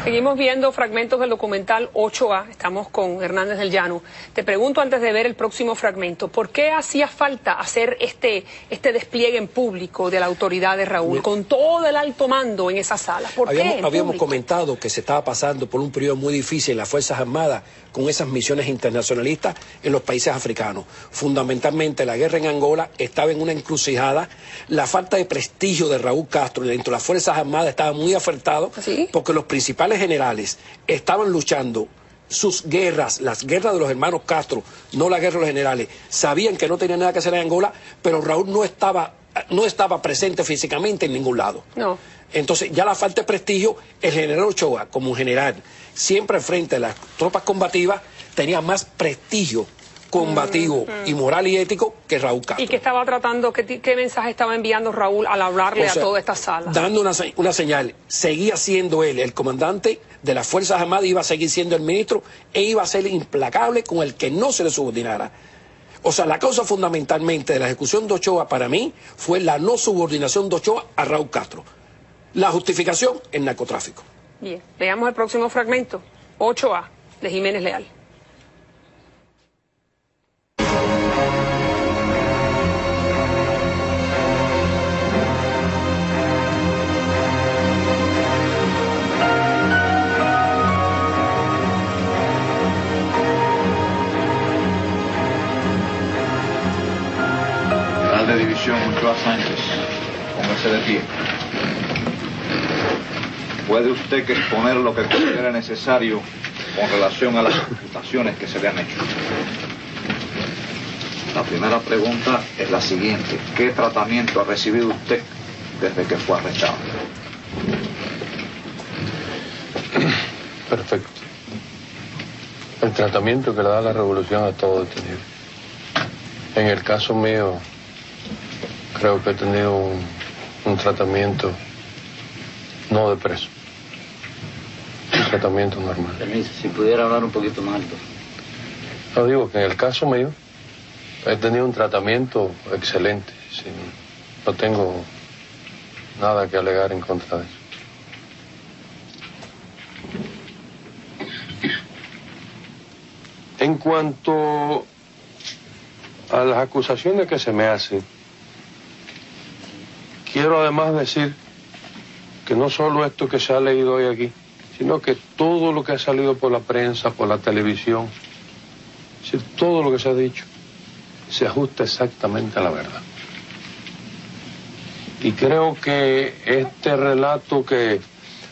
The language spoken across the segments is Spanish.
Seguimos viendo fragmentos del documental 8A. Estamos con Hernández del Llano. Te pregunto antes de ver el próximo fragmento, ¿por qué hacía falta hacer este despliegue en público de la autoridad de Raúl, con todo el alto mando en esa sala? ¿Por qué? Habíamos comentado que se estaba pasando por un periodo muy difícil en las Fuerzas Armadas con esas misiones internacionalistas en los países africanos. Fundamentalmente la guerra en Angola estaba en una encrucijada. La falta de prestigio de Raúl Castro dentro de las Fuerzas Armadas estaba muy afectado, ¿sí?, porque los principales generales estaban luchando sus guerras, las guerras de los hermanos Castro, no la guerra de los generales. Sabían que no tenían nada que hacer en Angola, pero Raúl no estaba presente físicamente en ningún lado. No. Entonces, ya la falta de prestigio, el general Ochoa, como general, siempre frente a las tropas combativas, tenía más prestigio combativo y moral y ético que Raúl Castro. ¿Y qué estaba tratando, qué mensaje estaba enviando Raúl al hablarle a toda esta sala? Dando una señal. Seguía siendo él el comandante de las Fuerzas Armadas, iba a seguir siendo el ministro e iba a ser implacable con el que no se le subordinara. O sea, la causa fundamentalmente de la ejecución de Ochoa para mí fue la no subordinación de Ochoa a Raúl Castro. La justificación, el narcotráfico. Bien, veamos el próximo fragmento. 8A, de Jiménez Leal. General de División Ochoa Sánchez, póngase de pie. ¿Puede usted exponer lo que considera necesario con relación a las imputaciones que se le han hecho? La primera pregunta es la siguiente. ¿Qué tratamiento ha recibido usted desde que fue arrestado? Perfecto. El tratamiento que le da la revolución a todo detenido. En el caso mío, creo que he tenido un tratamiento no de preso. Un tratamiento normal. Permiso, si pudiera hablar un poquito más alto. No, digo que en el caso mío he tenido un tratamiento excelente. Sí, no tengo nada que alegar en contra de eso. En cuanto a las acusaciones que se me hacen, quiero además decir que no solo esto que se ha leído hoy aquí, sino que todo lo que ha salido por la prensa, por la televisión, es decir, todo lo que se ha dicho, se ajusta exactamente a la verdad. Y creo que este relato que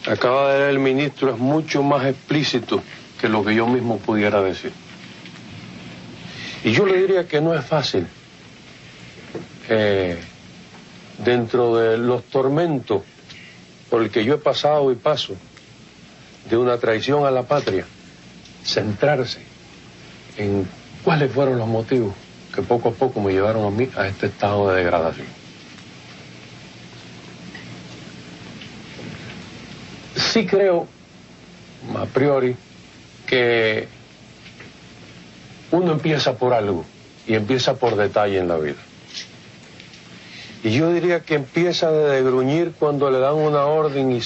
acaba de leer el ministro es mucho más explícito que lo que yo mismo pudiera decir. Y yo le diría que no es fácil, dentro de los tormentos por el que yo he pasado y paso, de una traición a la patria, centrarse en cuáles fueron los motivos que poco a poco me llevaron a mí a este estado de degradación. Sí creo, a priori, que uno empieza por algo y empieza por detalle en la vida. Y yo diría que empieza de gruñir cuando le dan una orden y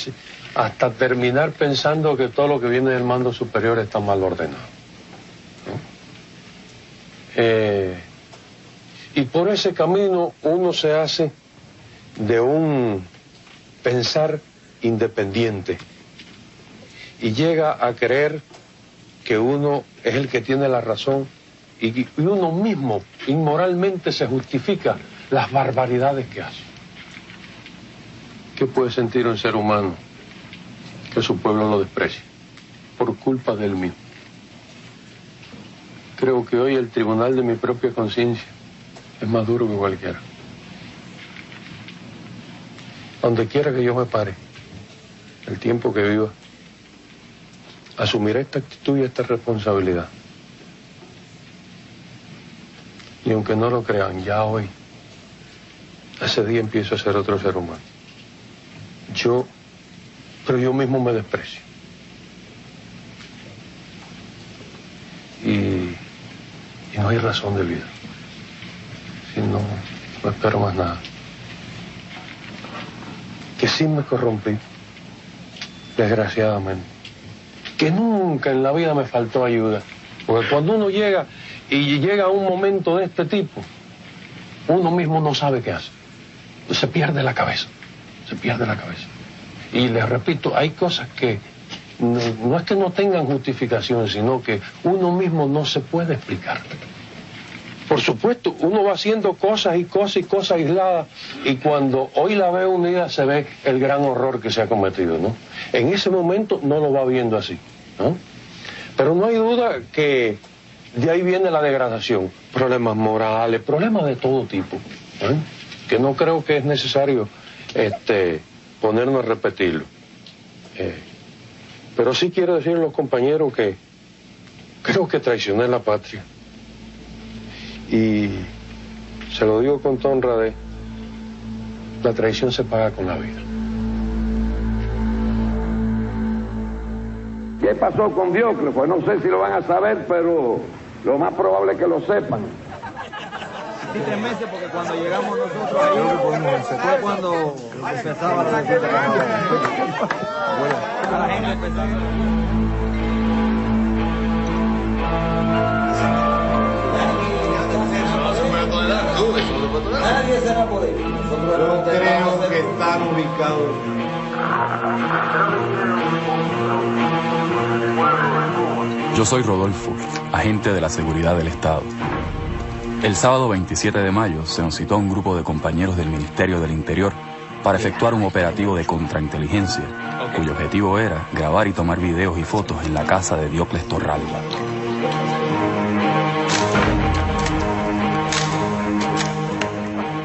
hasta terminar pensando que todo lo que viene del mando superior está mal ordenado, ¿no? Y por ese camino uno se hace de un pensar independiente y llega a creer que uno es el que tiene la razón y uno mismo inmoralmente se justifica las barbaridades que hace. ¿Qué puede sentir un ser humano que su pueblo lo desprecie por culpa del mismo? Creo que hoy el tribunal de mi propia conciencia es más duro que cualquiera. Donde quiera que yo me pare, el tiempo que viva, asumiré esta actitud y esta responsabilidad. Y aunque no lo crean, ya hoy, ese día empiezo a ser otro ser humano. Pero yo mismo me desprecio. Y no hay razón de vida. Si no espero más nada. Que sí me corrompí, desgraciadamente. que nunca en la vida me faltó ayuda. Porque cuando uno llega y llega a un momento de este tipo, uno mismo no sabe qué hace. Se pierde la cabeza, se pierde la cabeza. Y les repito, hay cosas que no es que no tengan justificación, sino que uno mismo no se puede explicar. Por supuesto, uno va haciendo cosas y cosas y cosas aisladas, y cuando hoy la ve unida se ve el gran horror que se ha cometido, ¿no? En ese momento no lo va viendo así, ¿no? Pero no hay duda que de ahí viene la degradación, problemas morales, problemas de todo tipo, ¿eh? Que no creo que es necesario ponernos a repetirlo. Pero sí quiero decirle a los compañeros que creo que traicioné la patria. Y se lo digo con toda honradez, la traición se paga con la vida. ¿Qué pasó con Diocles? Pues no sé si lo van a saber, pero lo más probable es que lo sepan. Sí, 3 meses, porque cuando llegamos nosotros ahí, fue cuando empezaba la gente. La gente empezó Nadie se va a poder. Yo creo que están ubicados. Yo soy Rodolfo, agente de la Seguridad del Estado. El sábado 27 de mayo se nos citó a un grupo de compañeros del Ministerio del Interior para efectuar un operativo de contrainteligencia, cuyo objetivo era grabar y tomar videos y fotos en la casa de Diocles Torralba.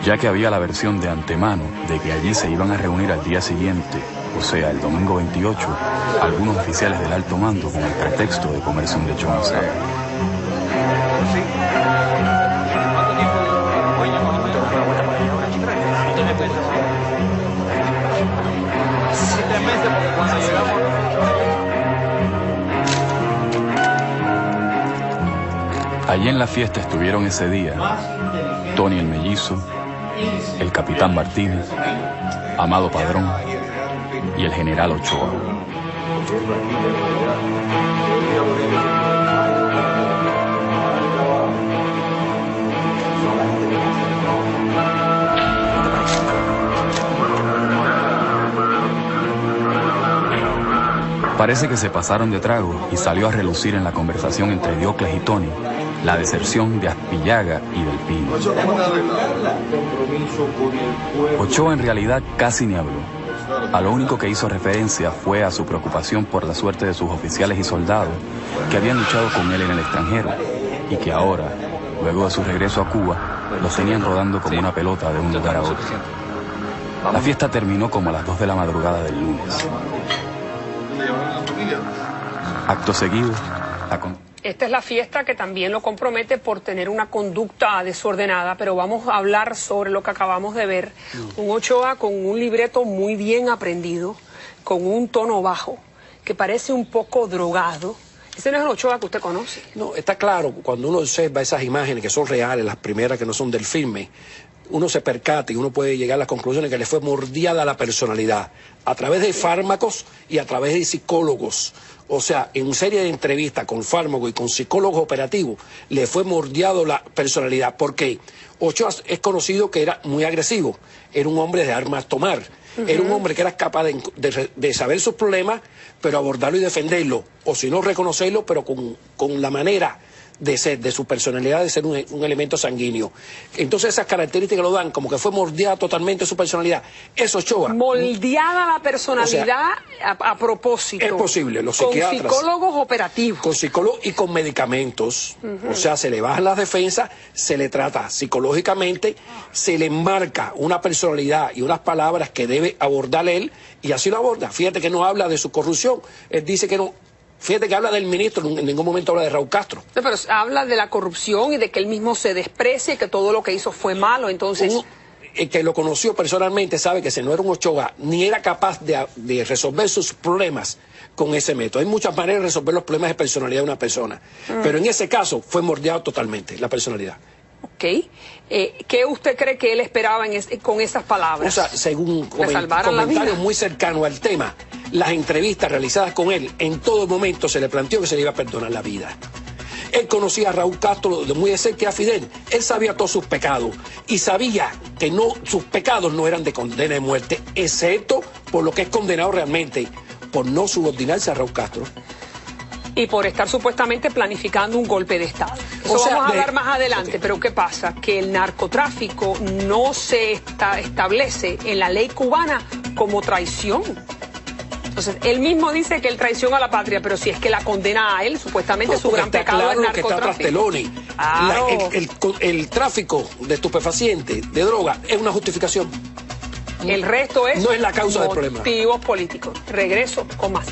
Ya que había la versión de antemano de que allí se iban a reunir al día siguiente, o sea, el domingo 28, algunos oficiales del alto mando con el pretexto de comerse un lechón asado. Allí en la fiesta estuvieron ese día Tony el Mellizo, el capitán Martínez, Amado Padrón y el general Ochoa. Parece que se pasaron de trago y salió a relucir en la conversación entre Diocles y Tony la deserción de Aspillaga y del Pino. Ochoa en realidad casi ni habló. A lo único que hizo referencia fue a su preocupación por la suerte de sus oficiales y soldados que habían luchado con él en el extranjero y que ahora, luego de su regreso a Cuba, los tenían rodando como una pelota de un lugar a otro. La fiesta terminó como a las 2 de la madrugada del lunes. Acto seguido, esta es la fiesta que también lo compromete por tener una conducta desordenada, pero vamos a hablar sobre lo que acabamos de ver. Un Ochoa con un libreto muy bien aprendido, con un tono bajo, que parece un poco drogado. Ese no es el Ochoa que usted conoce. No, está claro, cuando uno observa esas imágenes que son reales, las primeras que no son del filme, uno se percata y uno puede llegar a las conclusiones que le fue mordiada la personalidad a través de fármacos y a través de psicólogos. O sea, en una serie de entrevistas con fármacos y con psicólogos operativos le fue mordiado la personalidad. ¿Por qué? Ochoa es conocido que era muy agresivo, era un hombre de armas tomar, era un hombre que era capaz de saber sus problemas, pero abordarlo y defenderlo, o si no reconocerlo, pero con la manera de ser, de su personalidad, de ser un elemento sanguíneo. Entonces esas características lo dan como que fue moldeada totalmente su personalidad. Eso Ochoa. Moldeada la personalidad, o sea, a propósito. Es posible, los psiquiatras. Con psicólogos operativos. Con psicólogos y con medicamentos. O sea, se le bajan las defensas, se le trata psicológicamente, se le enmarca una personalidad y unas palabras que debe abordar él, y así lo aborda. Fíjate que no habla de su corrupción, él dice que no. Fíjate que habla del ministro, en ningún momento habla de Raúl Castro. No, pero habla de la corrupción y de que él mismo se desprecia y que todo lo que hizo fue malo, entonces... El que lo conoció personalmente sabe que ese no era un Ochoa, ni era capaz de resolver sus problemas con ese método. Hay muchas maneras de resolver los problemas de personalidad de una persona, pero en ese caso fue mordeado totalmente la personalidad. ¿Ok? ¿Qué usted cree que él esperaba con esas palabras? O sea, según comentarios muy cercanos al tema, las entrevistas realizadas con él, en todo momento se le planteó que se le iba a perdonar la vida. Él conocía a Raúl Castro de muy de cerca y a Fidel. Él sabía todos sus pecados y sabía que sus pecados no eran de condena de muerte, excepto por lo que es condenado realmente, por no subordinarse a Raúl Castro. Y por estar supuestamente planificando un golpe de Estado. Eso vamos a hablar más adelante, pero ¿qué pasa? Que el narcotráfico no se establece en la ley cubana como traición. Entonces, él mismo dice que él traiciona a la patria, pero si es que la condena a él, supuestamente su gran pecado es el narcotráfico. El tráfico de estupefacientes, de droga, es una justificación. El resto es no es la causa del problema. Motivos políticos. Regreso con más.